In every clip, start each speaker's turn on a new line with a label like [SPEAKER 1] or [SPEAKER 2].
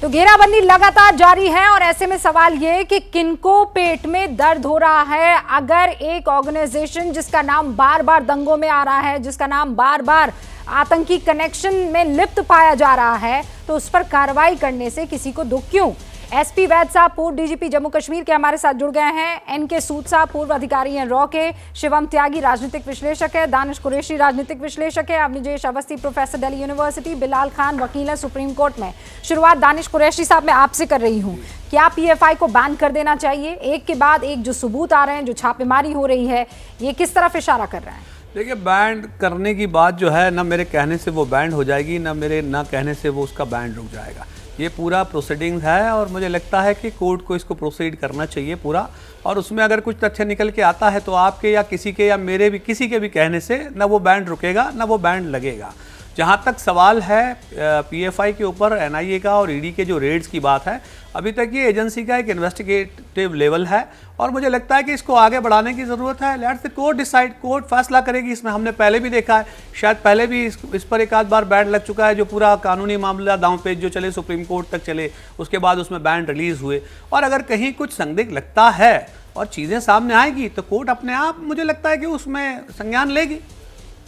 [SPEAKER 1] तो घेराबंदी लगातार जारी है और ऐसे में सवाल ये कि किनको पेट में दर्द हो रहा है अगर एक ऑर्गेनाइजेशन जिसका नाम बार बार दंगों में आ रहा है, जिसका नाम बार बार आतंकी कनेक्शन में लिप्त पाया जा रहा है, तो उस पर कार्रवाई करने से किसी को दुख क्यों। एसपी वैद साहब पूर्व डीजीपी जम्मू कश्मीर के हमारे साथ जुड़ गए हैं। एनके सूद साहब पूर्व अधिकारी हैं रॉ के। शिवम त्यागी राजनीतिक विश्लेषक है। दानिश कुरैशी राजनीतिक विश्लेषक है। Avanijesh Awasthi professor Delhi university. बिलाल खान वकील है सुप्रीम कोर्ट में। शुरुआत दानिश कुरैशी साहब मैं आपसे कर रही हूँ, क्या पीएफआई को बैन कर देना चाहिए? एक के बाद एक जो सबूत आ रहे हैं, जो छापेमारी हो रही है, ये किस तरफ इशारा कर रहे हैं?
[SPEAKER 2] देखिए, बैंड करने की बात जो है ना, मेरे कहने से वो बैंड हो जाएगी, ना मेरे ना कहने से वो उसका बैंड रुक जाएगा। ये पूरा प्रोसीडिंग है और मुझे लगता है कि कोर्ट को इसको प्रोसीड करना चाहिए पूरा, और उसमें अगर कुछ तथ्य निकल के आता है तो आपके या किसी के या मेरे भी किसी के भी कहने से ना वो बैंड रुकेगा ना वो बैंड लगेगा। जहाँ तक सवाल है पीएफआई के ऊपर एनआईए का और ईडी के जो रेड्स की बात है, अभी तक ये एजेंसी का एक इन्वेस्टिगेटिव लेवल है और मुझे लगता है कि इसको आगे बढ़ाने की ज़रूरत है। Let's the court decide, court फैसला करेगी इसमें। हमने पहले भी देखा है, शायद पहले भी इस पर एक आध बार बैन लग चुका है, जो पूरा कानूनी मामला दांव पेच जो चले सुप्रीम कोर्ट तक चले, उसके बाद उसमें बैन रिलीज़ हुए। और अगर कहीं कुछ संदिग्ध लगता है और चीज़ें सामने आएगी तो कोर्ट अपने आप मुझे लगता है कि उसमें संज्ञान लेगी।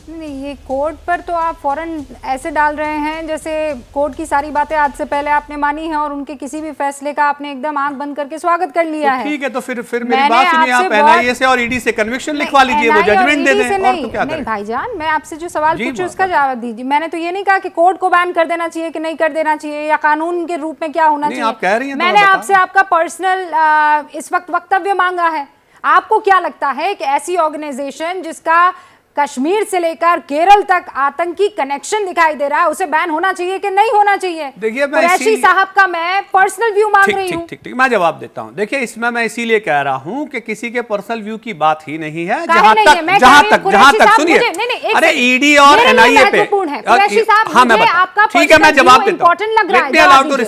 [SPEAKER 1] नहीं, ये कोर्ट पर तो आप फौरन ऐसे डाल रहे हैं जैसे कोर्ट की सारी बातें आज से पहले आपने मानी है और उनके किसी भी फैसले का आपने एकदम आंख बंद करके स्वागत कर लिया है।
[SPEAKER 2] ठीक है, तो फिर मेरी बात सुनिए, आप एनआईए से और ईडी से कन्विक्शन लिखवा लीजिए, वो जजमेंट दे दें। और तो क्या करें?
[SPEAKER 1] नहीं भाईजान, मैं आपसे जो सवाल पूछूं उसका जवाब दीजिए। मैंने तो ये नहीं कहा कि कोर्ट को बैन कर देना चाहिए कि नहीं कर देना चाहिए, या कानून के रूप में क्या होना चाहिए।
[SPEAKER 2] आप कह रही हैं,
[SPEAKER 1] मैंने आपसे आपका पर्सनल इस वक्त वक्तव्य मांगा है। आपको क्या लगता है कि ऐसी ऑर्गेनाइजेशन जिसका कश्मीर से लेकर केरल तक आतंकी कनेक्शन दिखाई दे रहा है, उसे बैन होना चाहिए कि नहीं होना चाहिए?
[SPEAKER 2] देखिए,
[SPEAKER 1] कुरैशी साहब का मैं पर्सनल व्यू मांग रही हूं।
[SPEAKER 2] ठीक, मैं जवाब देता हूं। देखिए, इसमें मैं इसीलिए कह रहा हूं कि किसी के पर्सनल व्यू की बात ही नहीं है। जहां तक सुनिए, अरे ईडी और एनआईए पे, हाँ मैं ठीक है, मैं जवाब देता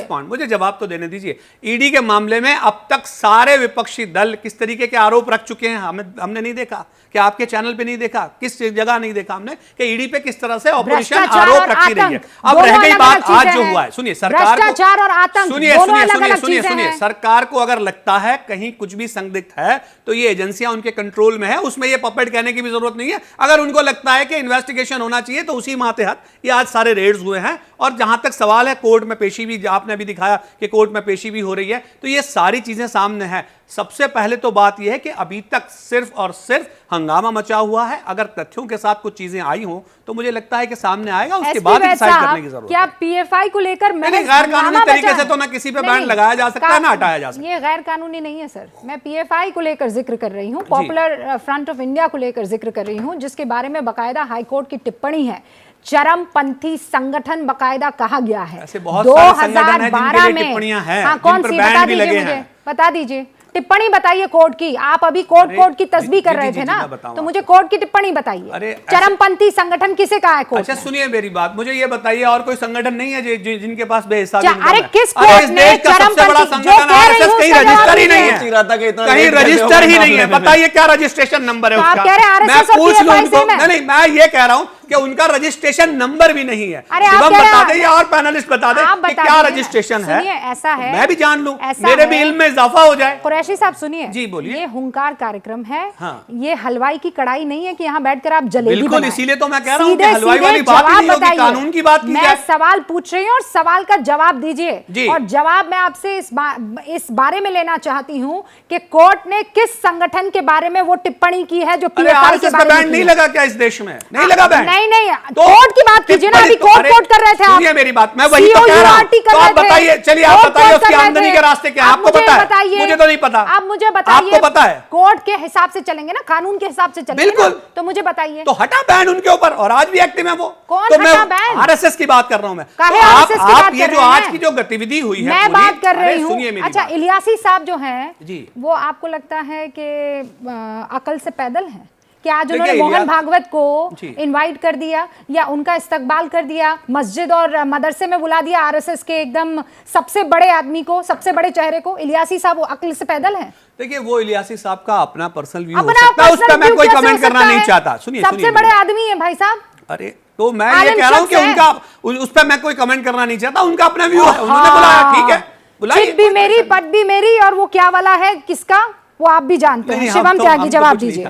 [SPEAKER 2] हूं। मुझे जवाब तो देने दीजिए। ईडी के मामले में अब तक सारे विपक्षी दल किस तरीके के आरोप रख चुके हैं, हमने नहीं देखा कि आपके चैनल पे नहीं देखा, किस जगह नहीं देखा हमने कि ईडी पे किस तरह से ऑपरेशन आरोप रखती रही है। अब रह गई बात आज जो हुआ है, सुनिए सरकार
[SPEAKER 1] भ्रष्टाचार और आतंक,
[SPEAKER 2] सुनिए सरकार को अगर लगता है कहीं कुछ भी संदिग्ध है तो ये एजेंसियां उनके कंट्रोल में है, उसमें ये पपेट कहने की भी जरूरत नहीं है। अगर उनको लगता है कि इन्वेस्टिगेशन होना चाहिए तो उसी मातहत ये आज सारे रेड्स हुए हैं। और जहां तक सवाल है कोर्ट में पेशी भी, आपने अभी दिखाया कि कोर्ट में पेशी भी हो रही है, तो ये सारी चीजें सामने है। सबसे पहले तो बात यह है कि अभी तक सिर्फ और सिर्फ हंगामा मचा हुआ है। अगर तथ्यों के साथ कुछ चीजें आई हो तो मुझे लगता है कि सामने आएगा, उसके बाद डिसाइड करने की जरूरत है।
[SPEAKER 1] क्या पीएफआई को लेकर
[SPEAKER 2] गैर कानूनी तरीके से तो ना किसी पे बैन लगाया जा सकता है ना हटाया जा सकता है।
[SPEAKER 1] ये गैर कानूनी नहीं है सर। मैं पीएफआई को लेकर जिक्र कर रही हूँ, पॉपुलर फ्रंट ऑफ इंडिया को लेकर जिक्र कर रही हूँ, जिसके बारे में बाकायदा हाईकोर्ट की टिप्पणी है। चरमपंथी संगठन बाकायदा कहा गया है। 2012 में हाँ, कौन सी बता दीजिए मुझे, बता दीजिए टिप्पणी बताइए कोर्ट की। आप अभी कोर्ट की तस्बीह कर रहे थे ना, तो मुझे कोर्ट की टिप्पणी बताइए। चरमपंथी संगठन किसे कहा है कोर्ट?
[SPEAKER 2] अच्छा सुनिए मेरी बात, मुझे ये बताइए और कोई संगठन नहीं है जिनके पास बेहिसाबी?
[SPEAKER 1] अरे किस कोर्ट ने
[SPEAKER 2] चरमपंथी संगठन आरएसएस कहीं रजिस्टर ही नहीं है, कहीं रजिस्टर ही नहीं है। बताइए क्या रजिस्ट्रेशन नंबर है उसका? मैं पूछ लूं उनको। नहीं, मैं ये कह रहा हूँ कि उनका रजिस्ट्रेशन नंबर भी नहीं है। शिवम बता दे या और पैनलिस्ट बता दे कि क्या रजिस्ट्रेशन है।
[SPEAKER 1] ऐसा है,
[SPEAKER 2] मैं भी जान लूं, मेरे भी इल्म में इजाफा हो जाए।
[SPEAKER 1] कुरैशी साहब सुनिए,
[SPEAKER 2] जी बोलिए।
[SPEAKER 1] ये हुंकार कार्यक्रम है,
[SPEAKER 2] हाँ।
[SPEAKER 1] ये हलवाई की कड़ाई नहीं है कि यहाँ बैठकर आप जलेबी
[SPEAKER 2] बिल्कुल,
[SPEAKER 1] बनाएं।
[SPEAKER 2] इसीलिए तो मैं कह रहा हूँ कि हलवाई वाली बात नहीं होगी, कानून की बात की जाए।
[SPEAKER 1] मैं सवाल पूछ रही हूँ और सवाल का जवाब दीजिए। और जवाब मैं आपसे इस बारे में लेना चाहती हूँ कि कोर्ट ने किस संगठन के बारे में वो टिप्पणी की है जो पीएफआई के बारे में।
[SPEAKER 2] बैन नहीं लगा क्या इस देश में? नहीं लगा बैन?
[SPEAKER 1] नहीं, कोर्ट की बात कीजिए ना, अभी कोर्ट कर रहे थे आप।
[SPEAKER 2] सुनिए मेरी बात, मैं वही तो कह रहा हूं। तो आप बताइए, चलिए आप बताइए उसकी आमदनी के रास्ते क्या? आपको पता है? मुझे तो नहीं पता।
[SPEAKER 1] आप मुझे बताइए,
[SPEAKER 2] आपको पता है?
[SPEAKER 1] कोर्ट के हिसाब से चलेंगे ना, कानून के हिसाब से चलेंगे।
[SPEAKER 2] बिल्कुल,
[SPEAKER 1] तो मुझे बताइए।
[SPEAKER 2] तो हटा बैन उनके ऊपर, और आज भी एक्टिव है वो।
[SPEAKER 1] कौन
[SPEAKER 2] तो
[SPEAKER 1] हटा बैन?
[SPEAKER 2] आरएसएस की बात कर रहा हूं मैं। आप ये जो आज की जो गतिविधि हुई है,
[SPEAKER 1] मैं बात कर रही हूँ।
[SPEAKER 2] सुनिए मेरी।
[SPEAKER 1] अच्छा, इलियासी साहब जो हैं
[SPEAKER 2] जी,
[SPEAKER 1] वो आपको लगता है कि अकल से पैदल है? कि आज उन्होंने मोहन भागवत को इनवाइट कर दिया या उनका इस्तकबाल कर दिया, मस्जिद और मदरसे में बुला दिया आरएसएस के एकदम सबसे बड़े आदमी को, सबसे बड़े चेहरे को? इलियासी साहब वो अक्ल से पैदल हैं?
[SPEAKER 2] देखिए, वो इलियासी साहब का अपना पर्सनल व्यू हो सकता है, उस पर मैं कोई कमेंट करना नहीं चाहता। सुनिए,
[SPEAKER 1] सबसे बड़े आदमी है भाई साहब।
[SPEAKER 2] अरे तो मैं ये कह रहा हूं कि उस पर मैं कोई कमेंट करना नहीं चाहता, उनका अपना व्यू है, उन्होंने बुलाया, ठीक है, बुलाइए।
[SPEAKER 1] चिट भी मेरी, पट भी मेरी, और वो क्या वाला है किसका वो आप भी जानते हैं। शिवम त्यागी जवाब दीजिए।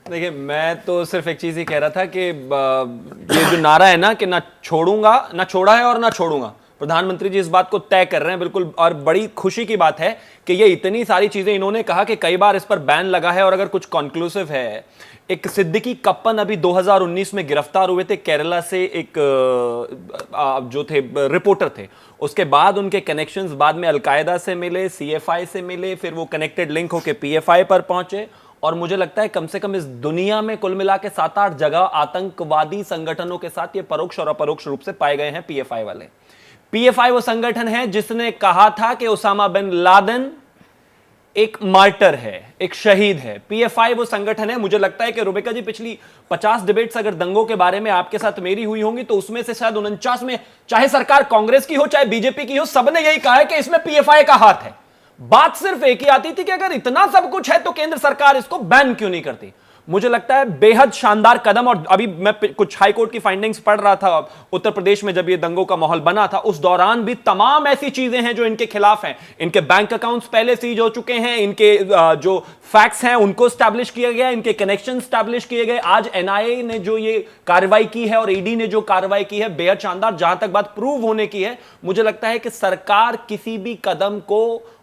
[SPEAKER 3] देखिए, मैं तो सिर्फ एक चीज ही कह रहा था कि ये जो नारा है ना कि ना छोड़ूंगा, ना छोड़ा है और ना छोड़ूंगा, प्रधानमंत्री जी इस बात को तय कर रहे हैं बिल्कुल। और बड़ी खुशी की बात है कि ये इतनी सारी चीजें इन्होंने कहा कि कई बार इस पर बैन लगा है और अगर कुछ कॉन्क्लूसिव है। एक सिद्दीकी कप्पन अभी 2019 में गिरफ्तार हुए थे केरला से, एक जो थे रिपोर्टर थे, उसके बाद उनके कनेक्शंस बाद में अलकायदा से मिले, सीएफआई से मिले, फिर वो कनेक्टेड लिंक होके पीएफआई पर पहुंचे। और मुझे लगता है कम से कम इस दुनिया में कुल मिला के 7-8 जगह आतंकवादी संगठनों के साथ ये परोक्ष और अपरोक्ष रूप से पाए गए हैं पीएफआई वाले। पीएफआई वो संगठन है जिसने कहा था कि उसामा बिन लादेन एक मार्टर है, एक शहीद है। पीएफआई वो संगठन है, मुझे लगता है कि रुबिका जी पिछली 50 डिबेट्स अगर दंगों के बारे में आपके साथ मेरी हुई होंगी तो उसमें से शायद 49 में, चाहे सरकार कांग्रेस की हो चाहे बीजेपी की हो, सबने यही कहा है कि इसमें पीएफआई का हाथ है। बात सिर्फ एक ही आती थी कि अगर इतना सब कुछ है तो केंद्र सरकार इसको बैन क्यों नहीं करती। मुझे लगता है बेहद शानदार कदम। और अभी मैं कुछ हाईकोर्ट की फाइंडिंग्स पढ़ रहा था उत्तर प्रदेश में जब ये दंगों का माहौल बना था, उस दौरान भी तमाम ऐसी चीजें हैं जो इनके खिलाफ हैं। इनके बैंक अकाउंट्स पहले सीज हो चुके हैं, इनके जो फैक्ट्स हैं उनको स्टैब्लिश किया गया, इनके कनेक्शन स्टैब्लिश किए गए। आज एनआईए ने जो ये कार्रवाई की है और ईडी ने जो कार्रवाई की है बेहद शानदार। जहां तक बात प्रूव होने की है, मुझे लगता है कि सरकार किसी भी कदम को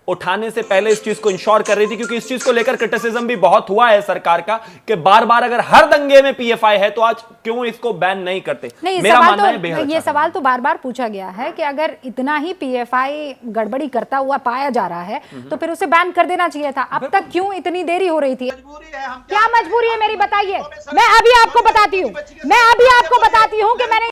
[SPEAKER 3] उठाने से पहले इस चीज को इंश्योर कर रही थी, क्योंकि इस चीज को लेकर क्रिटिसिज्म भी बहुत हुआ है सरकार का कि बार बार अगर हर दंगे में पीएफआई है तो आज क्यों इसको बैन नहीं करते।
[SPEAKER 1] नहीं,
[SPEAKER 3] मेरा मानना है बेहद
[SPEAKER 1] ये सवाल तो बार बार पूछा गया है कि अगर इतना ही पीएफआई गड़बड़ी करता हुआ पाया जा रहा है तो फिर उसे बैन कर देना चाहिए था। अब तक क्यों इतनी देरी हो रही थी? क्या मजबूरी है मेरी, बताइए। मैं अभी आपको बताती हूँ कि मैंने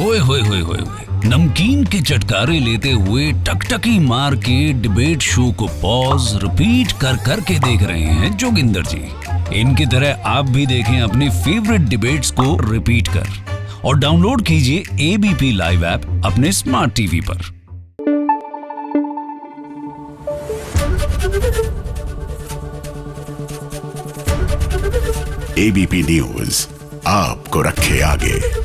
[SPEAKER 4] ओए होए होए होए नमकीन के चटकारे लेते हुए टकटकी मार के डिबेट शो को पॉज रिपीट कर करके देख रहे हैं जोगिंदर जी। इनकी तरह आप भी देखें अपने फेवरेट डिबेट्स को रिपीट कर और डाउनलोड कीजिए एबीपी लाइव ऐप अपने स्मार्ट टीवी पर।
[SPEAKER 5] एबीपी न्यूज आपको रखे आगे।